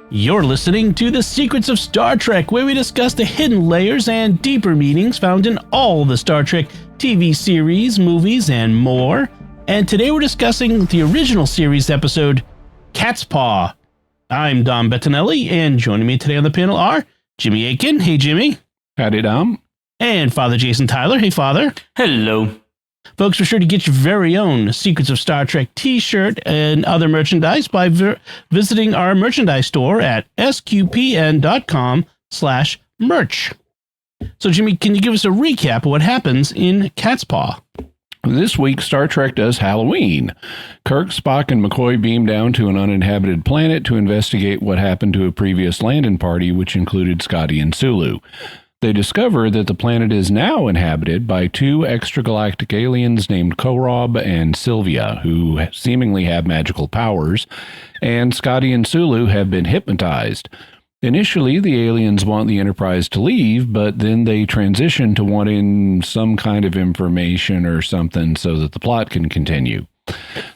You're listening to The Secrets of Star Trek, where we discuss the hidden layers and deeper meanings found in all the Star Trek TV series, movies, and more. And today we're discussing the original series episode, Catspaw. I'm Dom Bettinelli, and joining me today on the panel are Jimmy Akin. Hey, Jimmy. Howdy, Dom. And Father Jason Tyler. Hey, Father. Hello. Folks, be sure to get your very own Secrets of Star Trek t-shirt and other merchandise by visiting our merchandise store at sqpn.com/merch. So, Jimmy, can you give us a recap of what happens in Catspaw? This week, Star Trek does Halloween. Kirk, Spock, and McCoy beam down to an uninhabited planet to investigate what happened to a previous landing party, which included Scotty and Sulu. They discover that the planet is now inhabited by two extragalactic aliens named Korob and Sylvia, who seemingly have magical powers, and Scotty and Sulu have been hypnotized. Initially, the aliens want the Enterprise to leave, but then they transition to wanting some kind of information or something so that the plot can continue.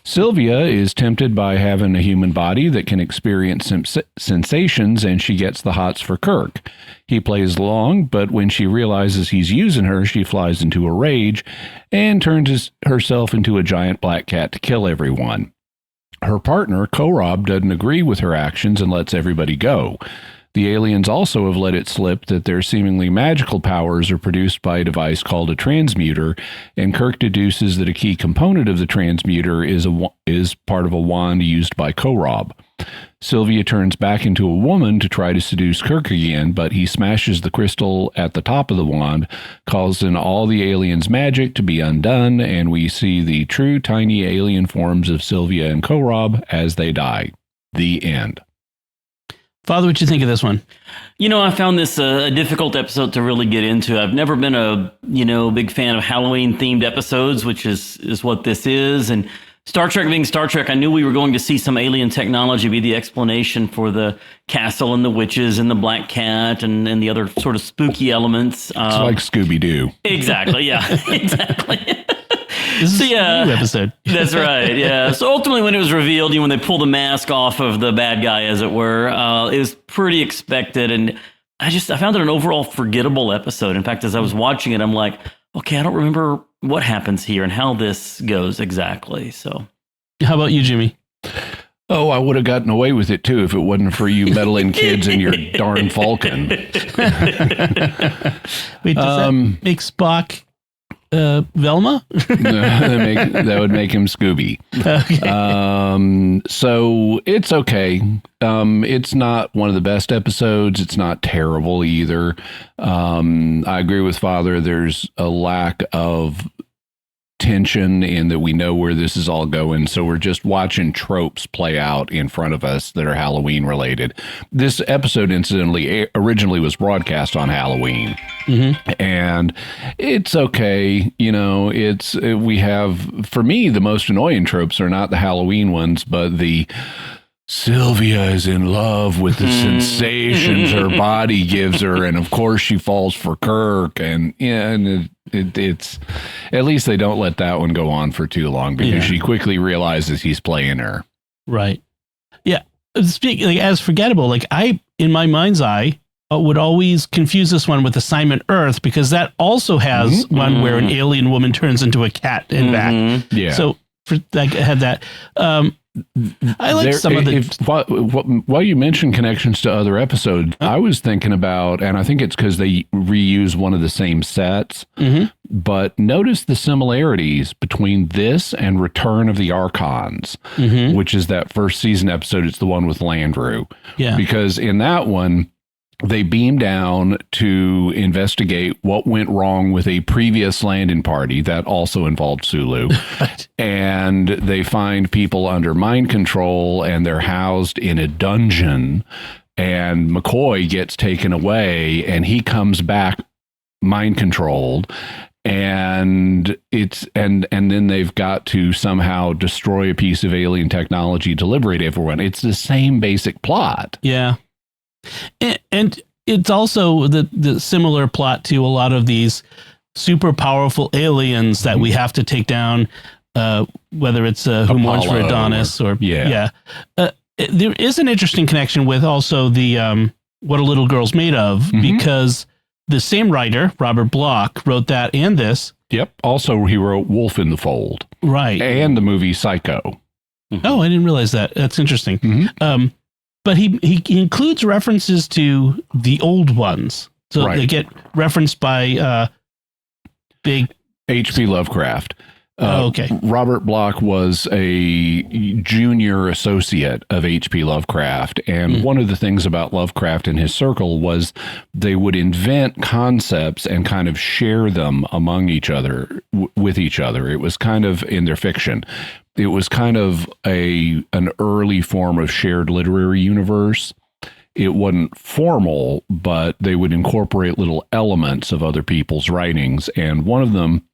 Sylvia is tempted by having a human body that can experience sensations, and she gets the hots for Kirk. He plays along, but when she realizes he's using her, she flies into a rage and turns herself into a giant black cat to kill everyone. Her partner, Korob, doesn't agree with her actions and lets everybody go. The aliens also have let it slip that their seemingly magical powers are produced by a device called a transmuter, and Kirk deduces that a key component of the transmuter is part of a wand used by Korob. Sylvia turns back into a woman to try to seduce Kirk again, but he smashes the crystal at the top of the wand, causing all the aliens' magic to be undone, and we see the true tiny alien forms of Sylvia and Korob as they die. The end. Father, what you think of this one? You know, I found this a difficult episode to really get into. I've never been a, big fan of Halloween-themed episodes, which is what this is. And Star Trek being Star Trek, I knew we were going to see some alien technology be the explanation for the castle and the witches and the black cat and the other sort of spooky elements. It's like Scooby-Doo. Exactly, yeah, exactly. This is a new episode. That's right, yeah. So ultimately when it was revealed, when they pull the mask off of the bad guy, as it were, it was pretty expected. And I found it an overall forgettable episode. In fact, as I was watching it, I'm like, okay, I don't remember what happens here and how this goes exactly. So, how about you, Jimmy? Oh, I would have gotten away with it, too, if it wasn't for you meddling kids and your darn Falcon. Wait, does that make Spock Velma? That would make him Scooby. Okay. So it's okay. It's not one of the best episodes. It's not terrible either. I agree with Father. There's a lack of tension in that we know where this is all going, so we're just watching tropes play out in front of us that are Halloween related. This episode, incidentally, originally was broadcast on Halloween, and it's okay. We have, for me, the most annoying tropes are not the Halloween ones, but the Sylvia is in love with the sensations her body gives her, and of course she falls for Kirk, and it's at least they don't let that one go on for too long because she quickly realizes he's playing her. Right. Yeah. Speaking as forgettable, in my mind's eye, would always confuse this one with Assignment Earth, because that also has one where an alien woman turns into a cat and back. Yeah. So I had that. I like some of the... While you mentioned connections to other episodes, I was thinking about, and I think it's because they reuse one of the same sets, but notice the similarities between this and Return of the Archons, which is that first season episode. It's the one with Landru. Yeah. Because in that one, they beam down to investigate what went wrong with a previous landing party that also involved Sulu. And they find people under mind control, and they're housed in a dungeon, and McCoy gets taken away and he comes back mind controlled. And then they've got to somehow destroy a piece of alien technology to liberate everyone. It's the same basic plot. Yeah. And it's also the similar plot to a lot of these super powerful aliens that we have to take down, whether it's who mourns for Adonis or there is an interesting connection with also the What a Little Girl's Made Of, because the same writer, Robert Bloch, wrote that and this. Yep. Also, he wrote Wolf in the Fold. Right. And the movie Psycho. Oh, I didn't realize that. That's interesting. But he includes references to the old ones. So they get referenced by big H.P. Lovecraft. Okay. Robert Bloch was a junior associate of H.P. Lovecraft. And one of the things about Lovecraft and his circle was they would invent concepts and kind of share them among each other, with each other. It was kind of in their fiction. It was kind of an early form of shared literary universe. It wasn't formal, but they would incorporate little elements of other people's writings. And one of them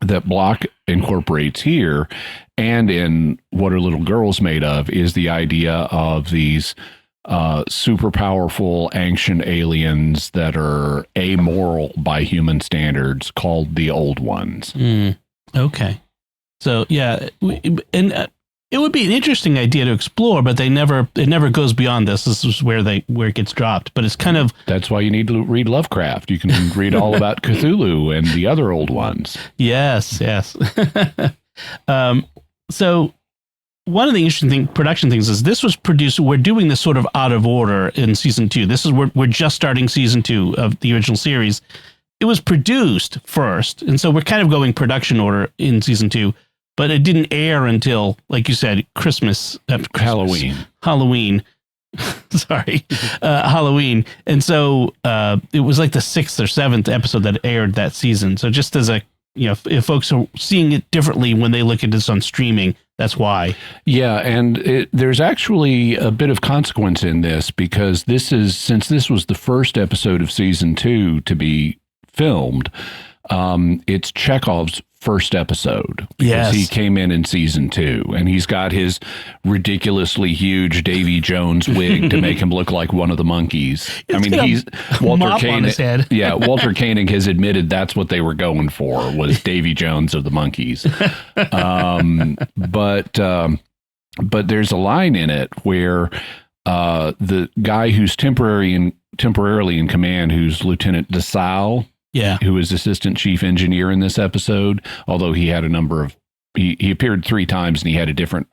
that Bloch incorporates here and in What Are Little Girls Made Of is the idea of these super powerful ancient aliens that are amoral by human standards called the Old Ones. Okay. So, yeah, and it would be an interesting idea to explore, but it never goes beyond this. This is where it gets dropped. But it's kind of... That's why you need to read Lovecraft. You can read all about Cthulhu and the other old ones. Yes. So one of the interesting production things is this was produced... We're doing this sort of out of order in season 2. This is we're just starting season 2 of the original series. It was produced first, and so we're kind of going production order in season 2. But it didn't air until, like you said, Christmas. Halloween. Sorry. Halloween. And so it was like the 6th or 7th episode that aired that season. So just as a, if folks are seeing it differently when they look at this on streaming, that's why. Yeah. And there's actually a bit of consequence in this because since this was the first episode of season 2 to be filmed, it's Chekov's first episode because he came in season 2 and he's got his ridiculously huge Davy Jones wig to make him look like one of the monkeys. He's Walter Koenig. Yeah, Walter Koenig has admitted that's what they were going for was Davy Jones of the Monkees. But there's a line in it where the guy who's temporarily in command, who's Lieutenant DeSalle, who is assistant chief engineer in this episode, although he had he appeared 3 times and he had a different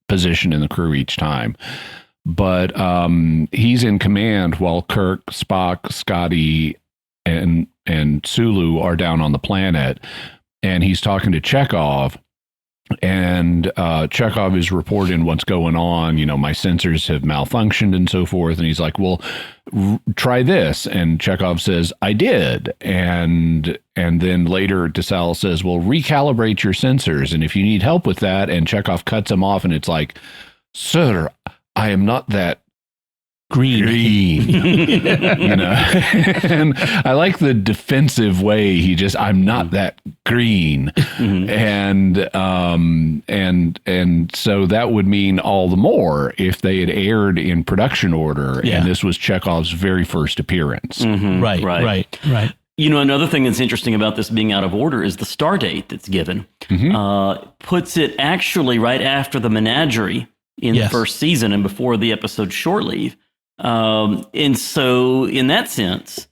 position in the crew each time. But he's in command while Kirk, Spock, Scotty, and Sulu are down on the planet. And he's talking to Chekov. And Chekov is reporting what's going on. My sensors have malfunctioned and so forth. And he's like, well, try this. And Chekov says, I did. And then later DeSalle says, well, recalibrate your sensors. And if you need help with that, and Chekov cuts him off and it's like, sir, I am not that green. And I like the defensive way I'm not that green. And so that would mean all the more if they had aired in production order and this was Chekov's very first appearance. Right. Another thing that's interesting about this being out of order is the star date that's given. Puts it actually right after the menagerie in the first season and before the episode Shore Leave. And so in that sense,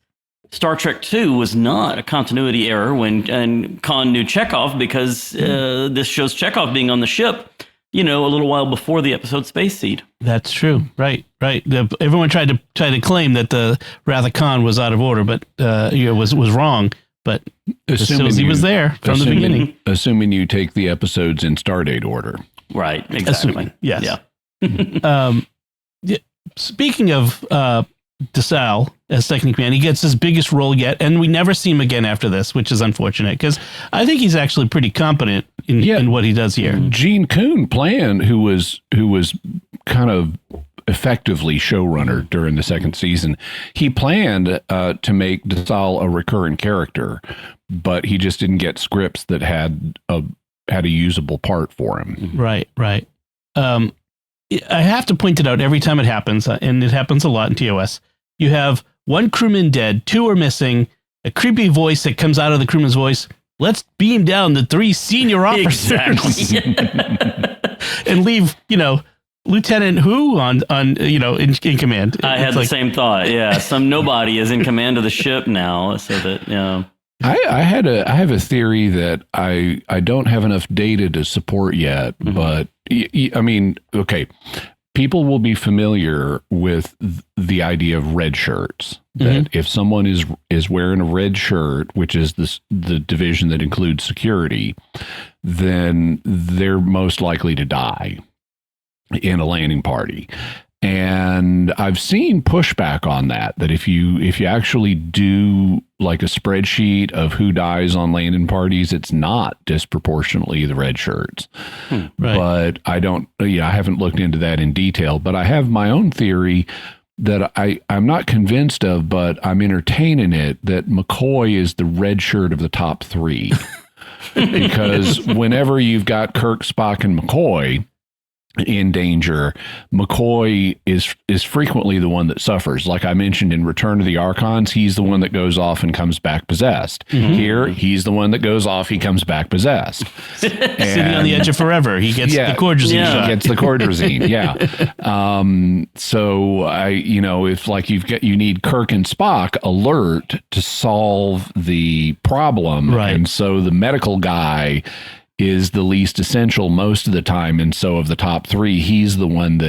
Star Trek II was not a continuity error when Khan knew Chekov because this shows Chekov being on the ship, a little while before the episode Space Seed. That's true. Right. Everyone tried to claim that the Wrath of Khan was out of order, but was wrong. But he was there from the beginning. Assuming you take the episodes in Stardate order. Right. Exactly. Assuming, yes. Yeah. Speaking of DeSalle as second in command, he gets his biggest role yet, and we never see him again after this, which is unfortunate because I think he's actually pretty competent in what he does here. Gene Kuhn who was kind of effectively showrunner during the second season, he planned to make DeSalle a recurrent character, but he just didn't get scripts that had a usable part for him. Right. I have to point it out every time it happens, and it happens a lot in TOS. You have one crewman dead, 2 are missing, a creepy voice that comes out of the crewman's voice. Let's beam down the 3 senior officers and leave, Lieutenant who on in command? I had the same thought. Yeah, some nobody is in command of the ship now, so that I have a theory that I don't have enough data to support yet, but I mean, okay, people will be familiar with the idea of red shirts. That if someone is wearing a red shirt, which is the division that includes security, then they're most likely to die in a landing party. And I've seen pushback on that if you actually do like a spreadsheet of who dies on landing parties, it's not disproportionately the red shirts. Right. But I haven't looked into that in detail, but I have my own theory that I'm not convinced of, but I'm entertaining it, that McCoy is the red shirt of the top three. Because whenever you've got Kirk, Spock, and McCoy in danger, McCoy is frequently the one that suffers. Like I mentioned in Return of the Archons, he's the one that goes off and comes back possessed. Here, he's the one that goes off, he comes back possessed. Sitting on the edge of forever, he gets the cordrazine shot. He gets the cordrazine, so if you need Kirk and Spock alert to solve the problem, right? And so the medical guy is the least essential most of the time, and so of the top three, he's the one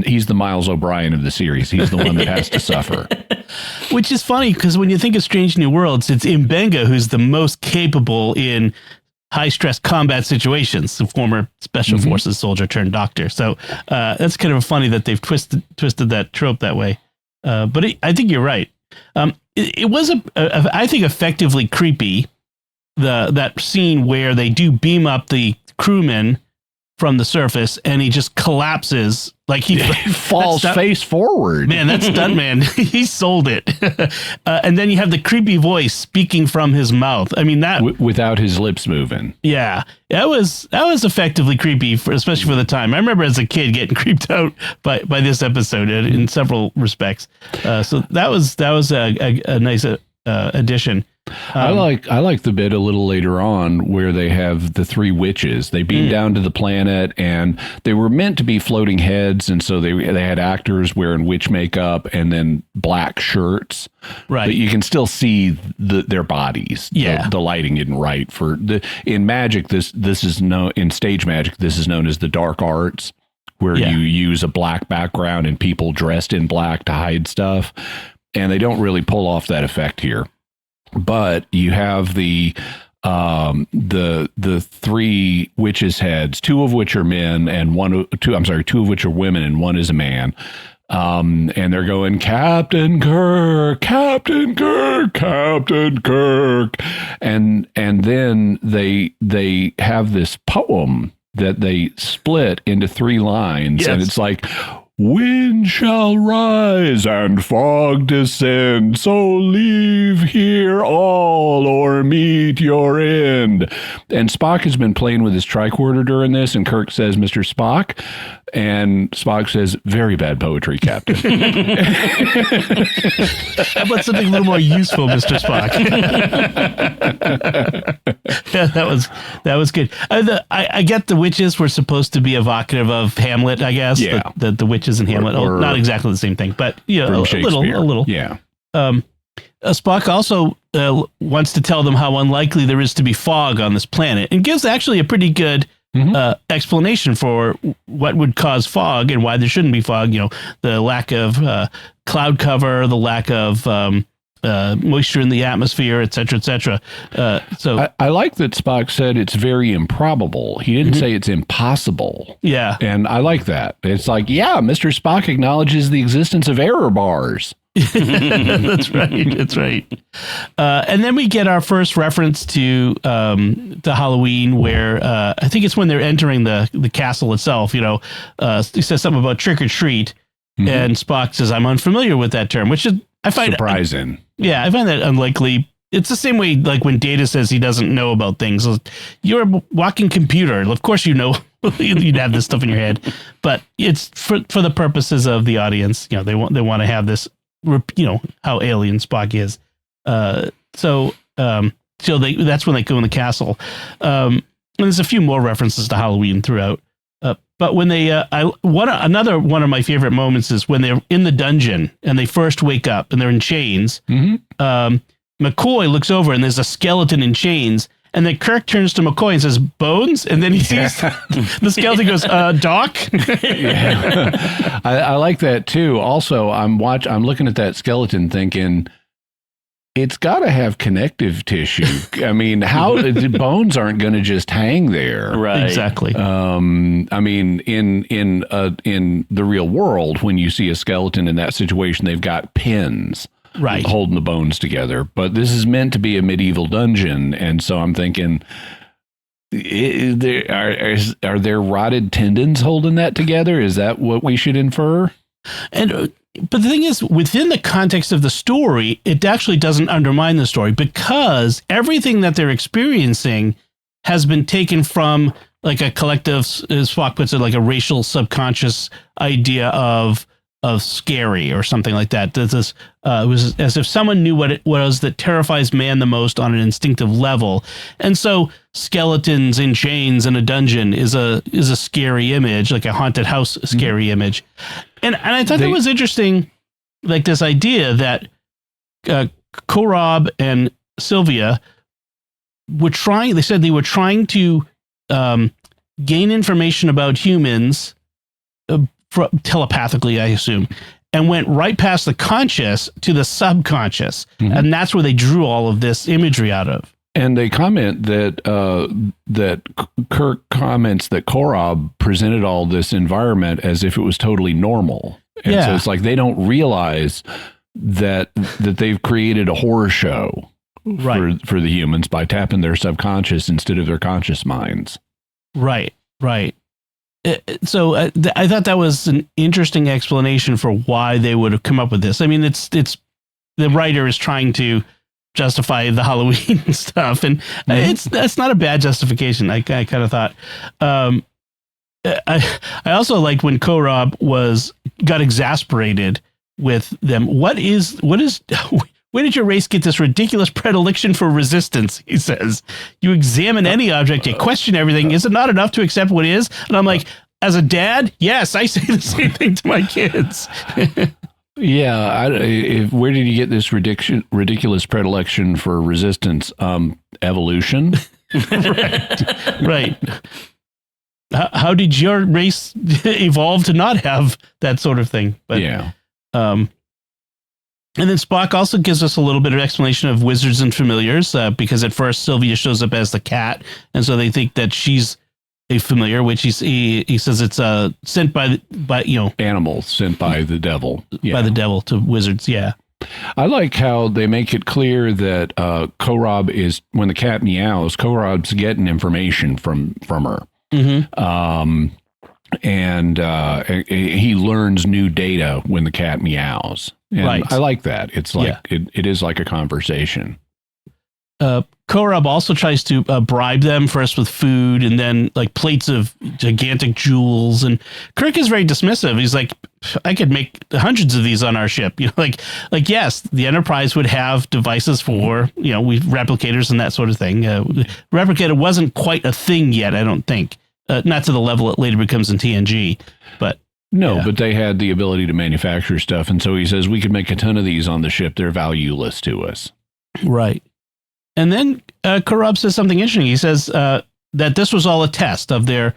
he's the Miles O'Brien of the series. He's the one that has to suffer. Which is funny because when you think of Strange New Worlds, it's Mbenga who's the most capable in high stress combat situations. The former Special Forces soldier turned doctor. So that's kind of funny that they've twisted that trope that way. But I think you're right. It was I think effectively creepy. That scene where they do beam up the crewman from the surface and he just collapses like he falls face forward. Man, that stuntman, he sold it. And then you have the creepy voice speaking from his mouth. I mean, that without his lips moving. Yeah, that was effectively creepy, especially for the time. I remember as a kid getting creeped out by this episode in several respects. So that was a nice addition. I like the bit a little later on where they have the three witches. They beam down to the planet, and they were meant to be floating heads, and so they had actors wearing witch makeup and then black shirts. Right, but you can still see their bodies. Yeah, the lighting isn't right in magic. This is in stage magic. This is known as the dark arts, where you use a black background and people dressed in black to hide stuff, and they don't really pull off that effect here. But you have the three witches' heads, two of which are men and two of which are women and one is a man. And they're going, Captain Kirk, Captain Kirk, Captain Kirk. And then they have this poem that they split into three lines. Yes. And it's like, wind shall rise and fog descend, so leave here all or meet your end. And Spock has been playing with his tricorder during this, and Kirk says, Mr. Spock, and Spock says, very bad poetry, Captain. How about something a little more useful, Mr. Spock? Yeah, that was good. I get the witches were supposed to be evocative of Hamlet, I guess. Yeah. The witches in Hamlet, or not exactly the same thing, but a little. Yeah. Spock also wants to tell them how unlikely there is to be fog on this planet, and gives actually a pretty good explanation for what would cause fog and why there shouldn't be fog. The lack of cloud cover, the lack of moisture in the atmosphere, et cetera, et cetera. So I like that Spock said it's very improbable. He didn't say it's impossible. Yeah. And I like that. It's like, Mr. Spock acknowledges the existence of error bars. That's right. And then we get our first reference to Halloween, where I think it's when they're entering the castle itself. He says something about trick or treat, and Spock says, "I'm unfamiliar with that term," which is I find surprising. I find that unlikely. It's the same way like when Data says he doesn't know about things. You're a walking computer. Of course you know. You'd have this stuff in your head, but it's for the purposes of the audience. They want to have this. How alien Spock is. So that's when they go in the castle. And there's a few more references to Halloween throughout. But when they, another one of my favorite moments is when they're in the dungeon and they first wake up and they're in chains. McCoy looks over and there's a skeleton in chains. And then Kirk turns to McCoy and says, "Bones?" And then he sees the skeleton goes, "Doc." Yeah. I like that too. Also, I'm looking at that skeleton thinking, it's got to have connective tissue. I mean, how the bones aren't going to just hang there, Right? Exactly. I mean, in the real world, when you see a skeleton in that situation, they've got pins. Right. Holding the bones together. But this is meant to be a medieval dungeon. And so I'm thinking, are there rotted tendons holding that together? Is that what we should infer? But the thing is, within the context of the story, it actually doesn't undermine the story because everything that they're experiencing has been taken from like a collective, as Spock puts it, like a racial subconscious idea of scary or something like that. This it was as if someone knew what it was that terrifies man the most on an instinctive level. And so skeletons in chains in a dungeon is a scary image, like a haunted house scary image. And I thought that was interesting, like this idea that Korob and Sylvia were trying, they said they were trying to gain information about humans telepathically, I assume, and went right past the conscious to the subconscious. And that's where they drew all of this imagery out of. And they comment that Kirk comments that Korob presented all this environment as if it was totally normal. And so it's like they don't realize that they've created a horror show for the humans by tapping their subconscious instead of their conscious minds. Right. So I thought that was an interesting explanation for why they would have come up with this. I mean, it's the writer is trying to justify the Halloween stuff, and that's not a bad justification. I kind of thought. I also liked when Korob got exasperated with them. What is? Where did your race get this ridiculous predilection for resistance? He says, you examine any object, you question everything. Is it not enough to accept what is? And I'm like, as a dad, yes, I say the same thing to my kids. Yeah. Where did you get this ridiculous predilection for resistance? Evolution. Right. How did your race evolve to not have that sort of thing? But, yeah. And then Spock also gives us a little bit of explanation of wizards and familiars, because at first Sylvia shows up as the cat, and so they think that she's a familiar, which he says it's sent by animals sent by the devil, by the devil to wizards. Yeah, I like how they make it clear that Korob is, when the cat meows, Korob's getting information from her. And he learns new data when the cat meows. And I like that. It's like it is like a conversation. Korob also tries to bribe them first with food and then like plates of gigantic jewels. And Kirk is very dismissive. He's like, I could make hundreds of these on our ship. Like yes, the Enterprise would have devices for replicators and that sort of thing. Replicator wasn't quite a thing yet, I don't think. Not to the level it later becomes in TNG, but but they had the ability to manufacture stuff. And so he says, we could make a ton of these on the ship. They're valueless to us. Right. And then Korob says something interesting. He says that this was all a test of their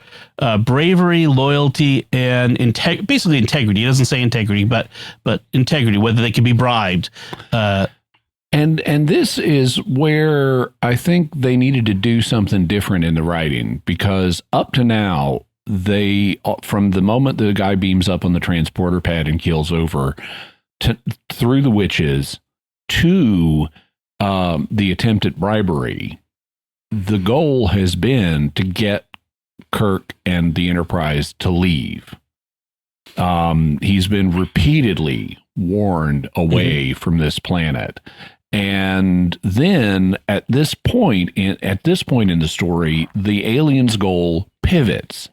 bravery, loyalty, and basically integrity. He doesn't say integrity, but integrity, whether they can be bribed. And this is where I think they needed to do something different in the writing, because up to now, from the moment the guy beams up on the transporter pad and keels over, through the witches to the attempt at bribery, the goal has been to get Kirk and the Enterprise to leave. He's been repeatedly warned away from this planet. And then at this point in the story, the aliens' goal pivots.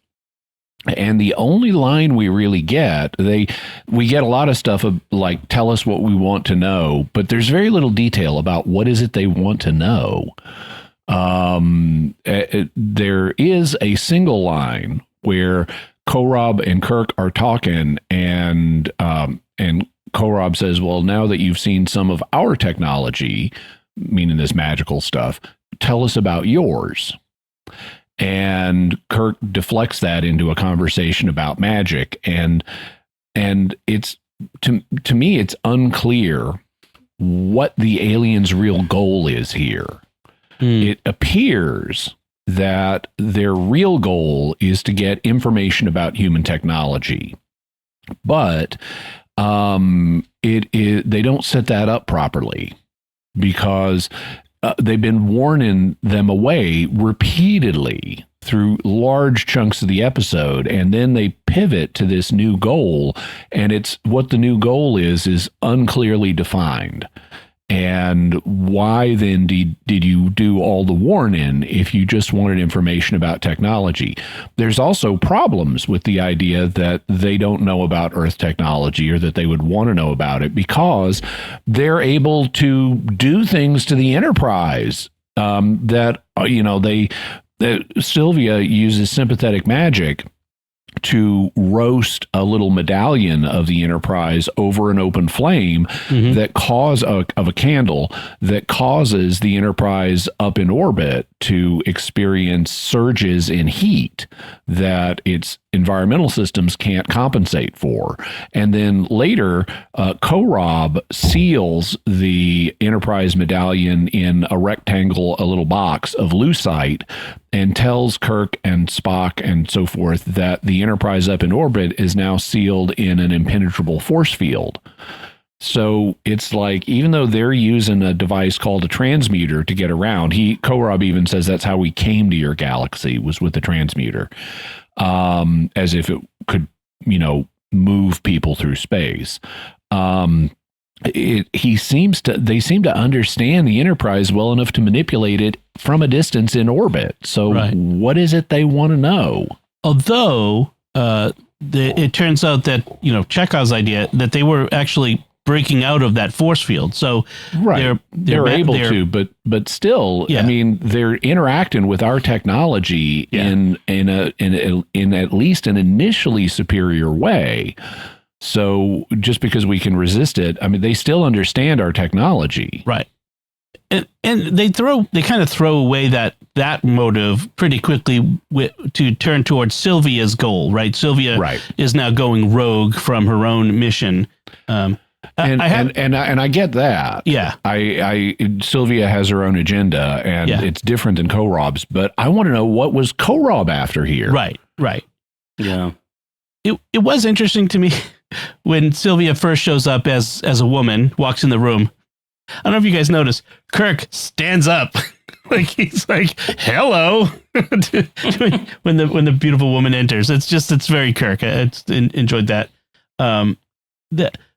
And the only line we really get, we get a lot of stuff of like, tell us what we want to know, but there's very little detail about what is it they want to know. There is a single line where Korob and Kirk are talking, and Korob says, well, now that you've seen some of our technology, meaning this magical stuff, tell us about yours. And Kirk deflects that into a conversation about magic. And it's, to me, it's unclear what the aliens' real goal is here. It appears that their real goal is to get information about human technology, but they don't set that up properly, because they've been warning them away repeatedly through large chunks of the episode, and then they pivot to this new goal, and it's what the new goal is unclearly defined. And why then did you do all the warning if you just wanted information about technology? There's also problems with the idea that they don't know about Earth technology, or that they would want to know about it, because they're able to do things to the Enterprise that Sylvia uses sympathetic magic to roast a little medallion of the Enterprise over an open flame that of a candle that causes the Enterprise up in orbit to experience surges in heat that its environmental systems can't compensate for. And then later, Korob seals the Enterprise medallion in a rectangle, a little box of lucite, and tells Kirk and Spock and so forth that the Enterprise up in orbit is now sealed in an impenetrable force field. So it's like, even though they're using a device called a transmuter to get around, Korob even says that's how we came to your galaxy, was with the transmuter, as if it could, move people through space. They seem to understand the Enterprise well enough to manipulate it from a distance in orbit. So What is it they want to know? Although it turns out that, Chekov's idea that they were actually breaking out of that force field. So they're able to, but still, I mean, they're interacting with our technology in at least an initially superior way. So just because we can resist it, I mean, they still understand our technology. Right. And they kind of throw away that motive pretty quickly to turn towards Sylvia's goal, right? Sylvia is now going rogue from her own mission. And I get that. Yeah. Sylvia has her own agenda, and it's different than Korob's, but I want to know, what was Korob after here? Right. Yeah. It was interesting to me when Sylvia first shows up as a woman, walks in the room. I don't know if you guys notice, Kirk stands up. Like, he's like, hello, when the beautiful woman enters. It's very Kirk. I enjoyed that.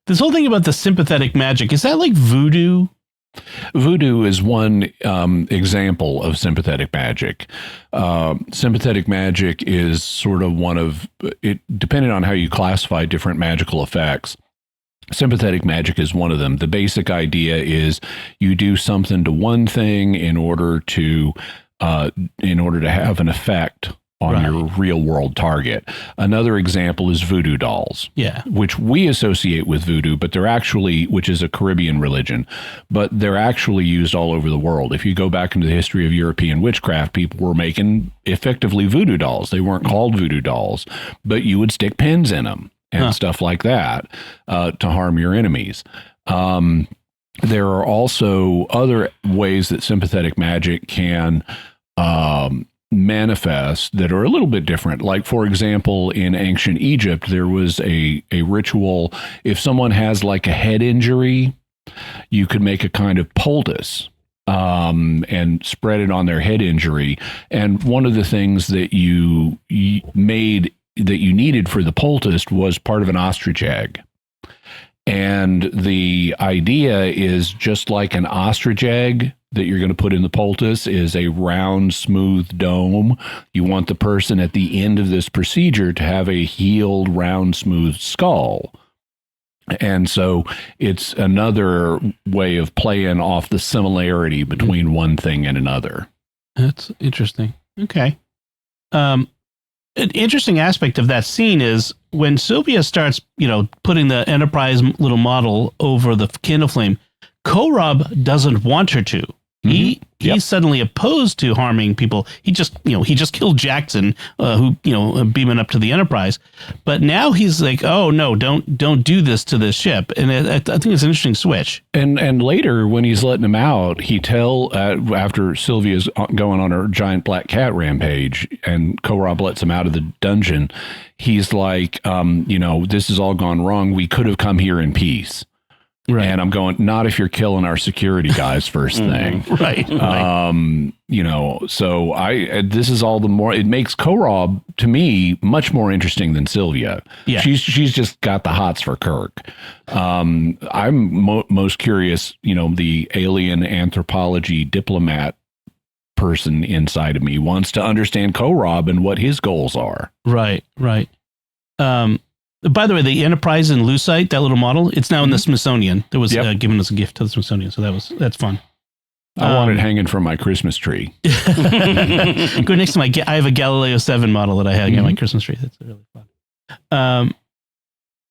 This whole thing about the sympathetic magic, is that like voodoo? Voodoo is one example of sympathetic magic. Sympathetic magic is sort of one of it, depending on how you classify different magical effects. Sympathetic magic is one of them. The basic idea is you do something to one thing in order to have an effect on your real world target. Another example is voodoo dolls, which we associate with voodoo, but they're actually, which is a Caribbean religion, but they're actually used all over the world. If you go back into the history of European witchcraft, people were making effectively voodoo dolls. They weren't called voodoo dolls, but you would stick pins in them and stuff like that to harm your enemies. There are also other ways that sympathetic magic can manifest that are a little bit different. Like, for example, in ancient Egypt, there was a ritual. If someone has like a head injury, you could make a kind of poultice and spread it on their head injury. And one of the things that you needed for the poultice was part of an ostrich egg. And the idea is, just like an ostrich egg that you're going to put in the poultice is a round, smooth dome. You want the person at the end of this procedure to have a healed, round, smooth skull. And so it's another way of playing off the similarity between one thing and another. That's interesting. Okay. an interesting aspect of that scene is when Sylvia starts, putting the Enterprise little model over the candle flame, Korob doesn't want her to. He's suddenly opposed to harming people. He just killed Jackson, who beaming up to the Enterprise. But now he's like, oh no, don't do this to this ship. And I think it's an interesting switch. And later when he's letting him out, he after Sylvia's going on her giant black cat rampage, and Korob lets him out of the dungeon. He's like, this has all gone wrong. We could have come here in peace. Right. And I'm going, not if you're killing our security guys first thing. Right. So this is all the more, it makes Korob to me much more interesting than Sylvia. Yeah. She's just got the hots for Kirk. I'm most curious, the alien anthropology diplomat person inside of me wants to understand Korob and what his goals are. Right. By the way, the Enterprise and Lucite, that little model, it's now in the Smithsonian. It was given as a gift to the Smithsonian, so that's fun. I want it hanging from my Christmas tree. Go next to I have a Galileo 7 model that I had on my Christmas tree. That's really fun.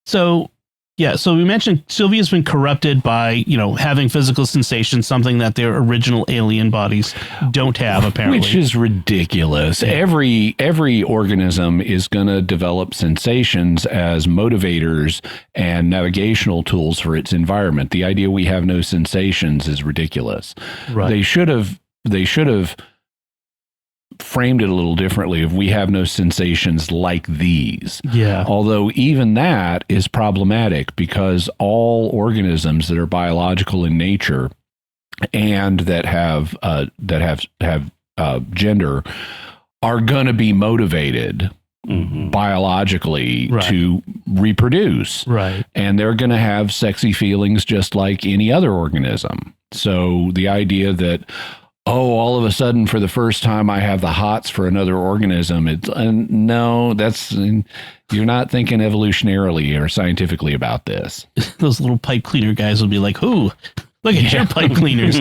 So we mentioned Sylvia's been corrupted by, having physical sensations, something that their original alien bodies don't have, apparently. Which is ridiculous. Yeah. Every organism is going to develop sensations as motivators and navigational tools for its environment. The idea we have no sensations is ridiculous. Right. They should have framed it a little differently. If we have no sensations like these. Yeah. Although even that is problematic, because all organisms that are biological in nature and that have gender are going to be motivated biologically to reproduce. Right. And they're going to have sexy feelings just like any other organism. So the idea that, all of a sudden, for the first time, I have the hots for another organism. No, you're not thinking evolutionarily or scientifically about this. Those little pipe cleaner guys will be like, "Ooh, look at your pipe cleaners."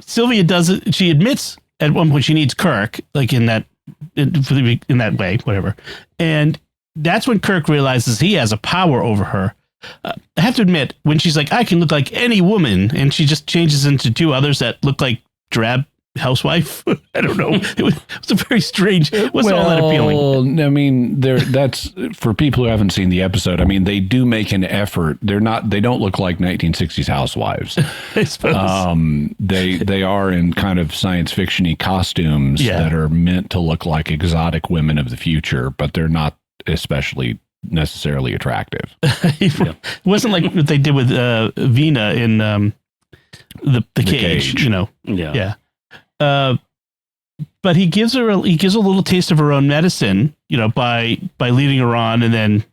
Sylvia does it. She admits at one point she needs Kirk, like in that way, whatever. And that's when Kirk realizes he has a power over her. I have to admit, when she's like, I can look like any woman, and she just changes into two others that look like drab housewife. I don't know. It was a very strange. Wasn't all that appealing. I mean, that's for people who haven't seen the episode. I mean, they do make an effort. They don't look like 1960s housewives. I suppose. They are in kind of science fiction-y costumes that are meant to look like exotic women of the future, but they're not especially necessarily attractive. It wasn't like what they did with Vina in the cage. But he gives her a little taste of her own medicine, by leading her on, and then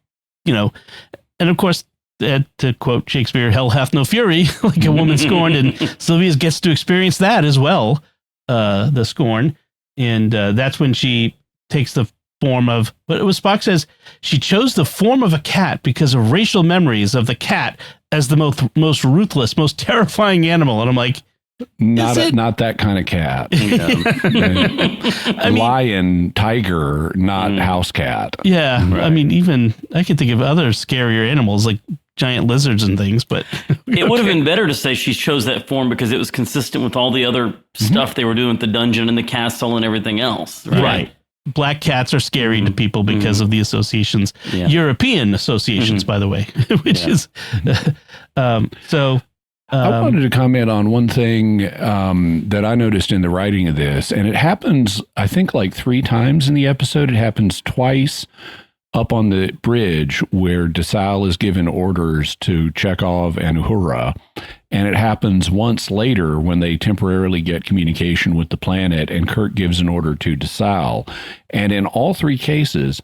and of course, to quote Shakespeare, hell hath no fury, like a woman scorned, and Sylvia gets to experience that as well, the scorn, and that's when she takes the form of, but it was Spock says she chose the form of a cat because of racial memories of the cat as the most ruthless, most terrifying animal. And I'm like, not that kind of cat. Lion, tiger, not house cat. Yeah. Right. I mean, even I can think of other scarier animals like giant lizards and things, but it would have been better to say she chose that form because it was consistent with all the other stuff they were doing at the dungeon and the castle and everything else. Right. Black cats are scary to people because of the associations, European associations, by the way, which is so. I wanted to comment on one thing that I noticed in the writing of this, and it happens, I think, like 3 times in the episode. It happens twice up on the bridge where Desal is given orders to Chekov and Uhura. And it happens once later when they temporarily get communication with the planet and Kirk gives an order to Desal. And in all 3 cases,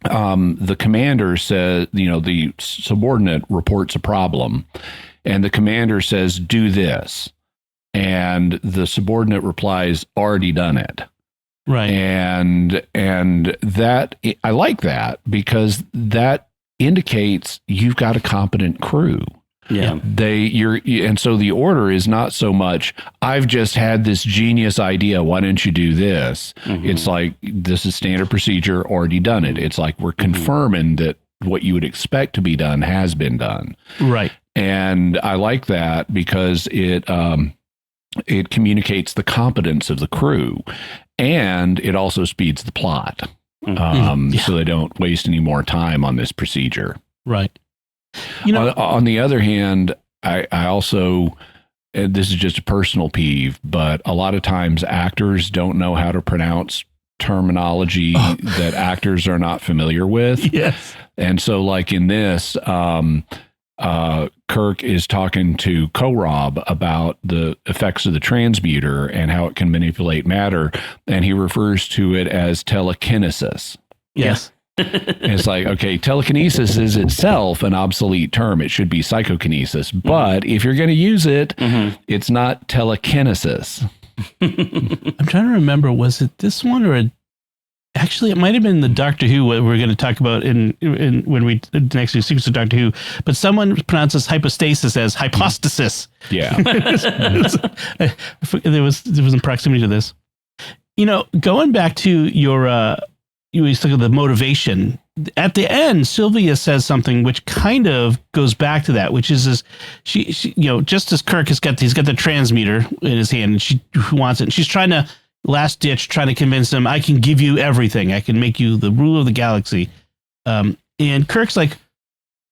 the commander says, the subordinate reports a problem and the commander says, do this. And the subordinate replies, already done it. Right. And that, I like that because that indicates you've got a competent crew. Yeah. And so the order is not so much, I've just had this genius idea, why don't you do this? It's like, this is standard procedure, already done it. It's like we're confirming that what you would expect to be done has been done. Right. And I like that because it communicates the competence of the crew, and it also speeds the plot. So they don't waste any more time on this procedure. Right. On the other hand, I also, and this is just a personal peeve, but a lot of times actors don't know how to pronounce terminology that actors are not familiar with. Yes. And so like in this, Kirk is talking to Korob about the effects of the transmuter and how it can manipulate matter, and he refers to it as telekinesis. Yes. And it's like, okay, telekinesis is itself an obsolete term. It should be psychokinesis. But if you're going to use it, it's not telekinesis. I'm trying to remember, was it this one or actually, it might have been the Doctor Who what we're going to talk about in when we next do Secrets of Doctor Who, but someone pronounces hypostasis as hypostasis. Yeah. There was in proximity to this. Going back to your you always look at the motivation. At the end, Sylvia says something which kind of goes back to that, which is this, she just as Kirk he's got the transmitter in his hand and she wants it. And she's trying to last ditch, trying to convince him, I can give you everything. I can make you the ruler of the galaxy. And Kirk's like,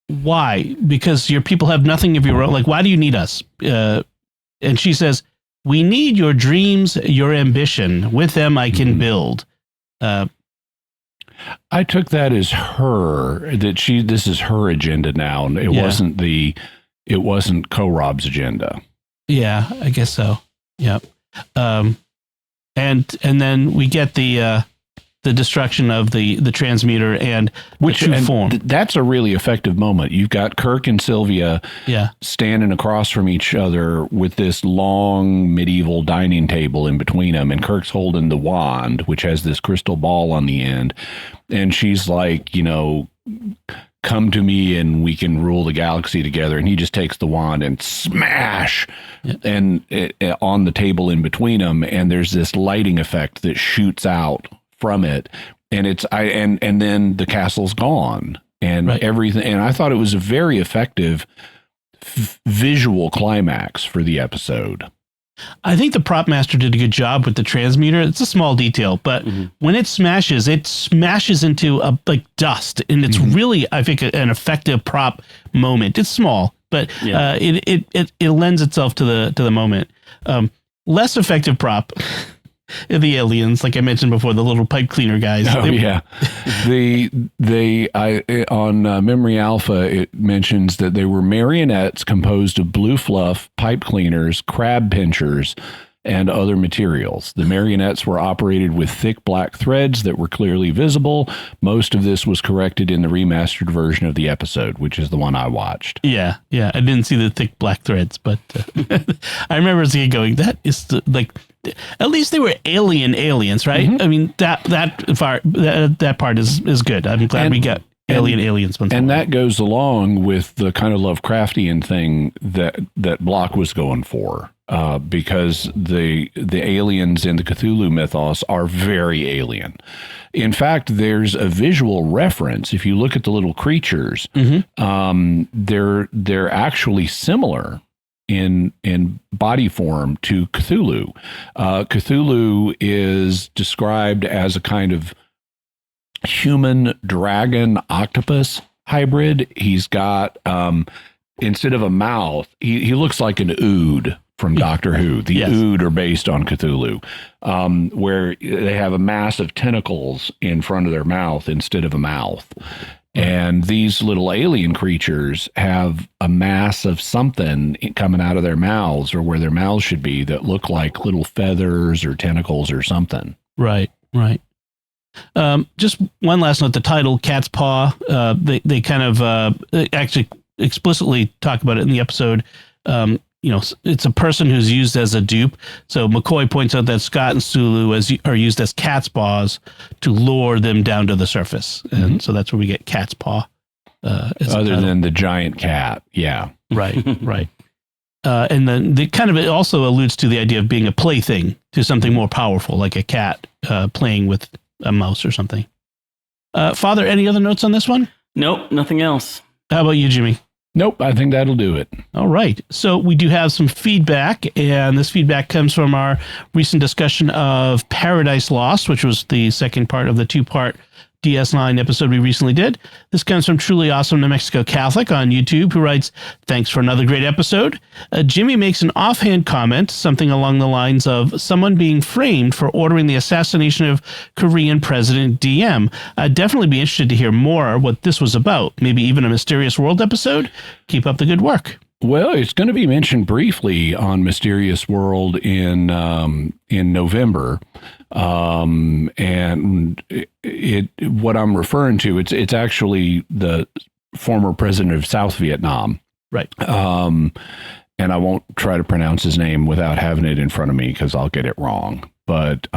why? Because your people have nothing of your own. Like, why do you need us? And she says, we need your dreams, your ambition. With them, I can build. I took that as this is her agenda now. And it wasn't Korob's agenda. Yeah, I guess so. Yep. And then we get the destruction of the transmuter and form. That's a really effective moment. You've got Kirk and Sylvia standing across from each other with this long medieval dining table in between them, and Kirk's holding the wand, which has this crystal ball on the end, and she's like, come to me and we can rule the galaxy together. And he just takes the wand and smash and on the table in between them. And there's this lighting effect that shoots out from it. And and then the castle's gone and everything. And I thought it was a very effective visual climax for the episode. I think the prop master did a good job with the transmuter. It's a small detail, but when it smashes into like dust, and it's really, I think, an effective prop moment. It's small, but it lends itself to the moment. Less effective prop. The aliens, like I mentioned before, the little pipe cleaner guys. Oh, on Memory Alpha, it mentions that they were marionettes composed of blue fluff, pipe cleaners, crab pinchers, and other materials. The marionettes were operated with thick black threads that were clearly visible. Most of this was corrected in the remastered version of the episode, which is the one I watched. Yeah. I didn't see the thick black threads, but I remember as a kid going, that is at least they were aliens, right? I mean, that part is good. I'm glad we got aliens. And that goes along with the kind of Lovecraftian thing that Bloch was going for, because the aliens in the Cthulhu mythos are very alien. In fact, there's a visual reference. If you look at the little creatures, they're actually similar in body form to Cthulhu. Cthulhu is described as a kind of human dragon octopus hybrid. He's got instead of a mouth, he looks like an ood from Doctor Who. The ood are based on Cthulhu, where they have a mass of tentacles in front of their mouth instead of a mouth. And these little alien creatures have a mass of something coming out of their mouths, or where their mouths should be, that look like little feathers or tentacles or something. Right. Just one last note, the title, Catspaw, they kind of actually explicitly talk about it in the episode. It's a person who's used as a dupe. So McCoy points out that Scott and Sulu are used as catspaws to lure them down to the surface. And so that's where we get Catspaw. Other than the giant cat. Yeah. Right, right. And then the kind of, it also alludes to the idea of being a plaything to something more powerful, like a cat playing with a mouse or something. Father, any other notes on this one? Nope, nothing else. How about you, Jimmy? Nope, I think that'll do it. All right. So we do have some feedback, and this feedback comes from our recent discussion of Paradise Lost, which was the second part of the two-part DS9 episode we recently did. This comes from Truly Awesome New Mexico Catholic on YouTube, who writes, "Thanks for another great episode. Jimmy makes an offhand comment, something along the lines of someone being framed for ordering the assassination of Korean President Diem. I'd definitely be interested to hear more what this was about. Maybe even a Mysterious World episode. Keep up the good work." Well, it's going to be mentioned briefly on Mysterious World in November, and what I'm referring to, it's actually the former president of South Vietnam, right? And I won't try to pronounce his name without having it in front of me because I'll get it wrong. But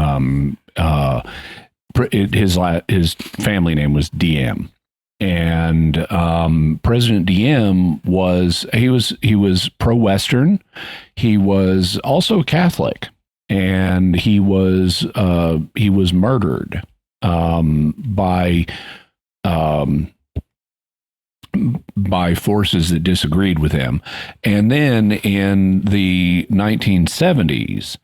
his family name was Diem. And President Diem was pro-Western. He was also Catholic, and he was murdered by forces that disagreed with him. And then in the 1970s,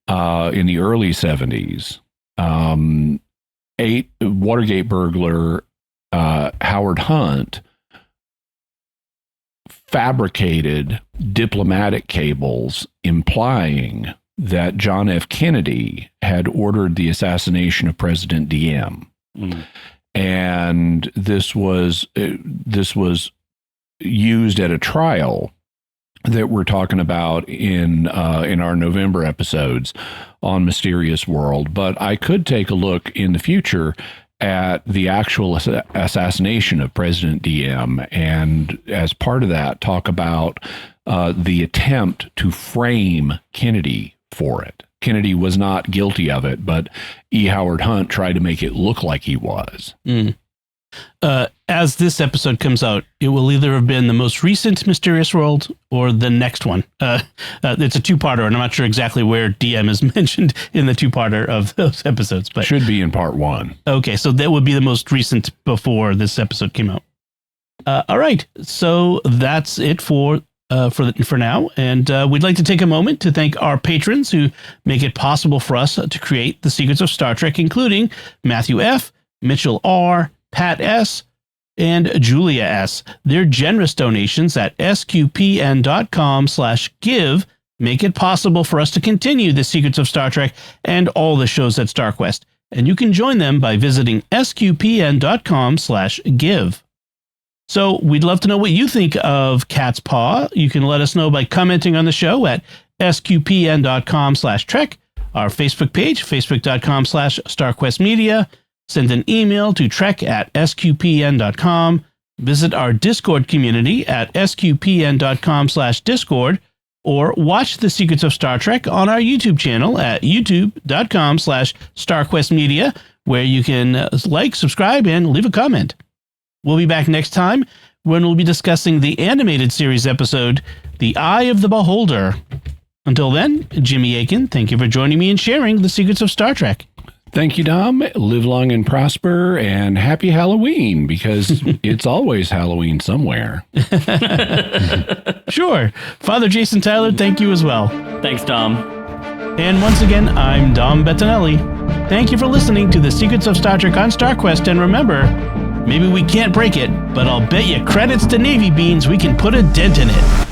in the early 70s, a Watergate burglar, Howard Hunt, fabricated diplomatic cables implying that John F. Kennedy had ordered the assassination of President Diem. And this was used at a trial that we're talking about in our November episodes on Mysterious World. But I could take a look in the future at the actual assassination of President Diem, and as part of that, talk about the attempt to frame Kennedy for it. Kennedy was not guilty of it, but E. Howard Hunt tried to make it look like he was. As this episode comes out, it will either have been the most recent Mysterious World or the next one. It's a two-parter, and I'm not sure exactly where DM is mentioned in the two-parter of those episodes. But should be in part one. Okay, so that would be the most recent before this episode came out. All right, so that's it for now, and we'd like to take a moment to thank our patrons who make it possible for us to create the Secrets of Star Trek, including Matthew F., Mitchell R., Pat S., and Julia S. Their generous donations at sqpn.com/give make it possible for us to continue the Secrets of Star Trek and all the shows at StarQuest. And you can join them by visiting sqpn.com/give. So we'd love to know what you think of Catspaw. You can let us know by commenting on the show at sqpn.com/trek, our Facebook page, facebook.com/StarQuestMedia. Send an email to trek@sqpn.com. Visit our Discord community at sqpn.com/discord, or watch The Secrets of Star Trek on our YouTube channel at youtube.com/StarQuestMedia, where you can like, subscribe, and leave a comment. We'll be back next time when we'll be discussing the animated series episode, The Eye of the Beholder. Until then, Jimmy Akin, thank you for joining me and sharing The Secrets of Star Trek. Thank you, Dom. Live long and prosper, and happy Halloween, because it's always Halloween somewhere. Sure. Father Jason Tyler, thank you as well. Thanks, Dom. And once again, I'm Dom Bettinelli. Thank you for listening to The Secrets of Star Trek on StarQuest, and remember, maybe we can't break it, but I'll bet you credits to Navy beans we can put a dent in it.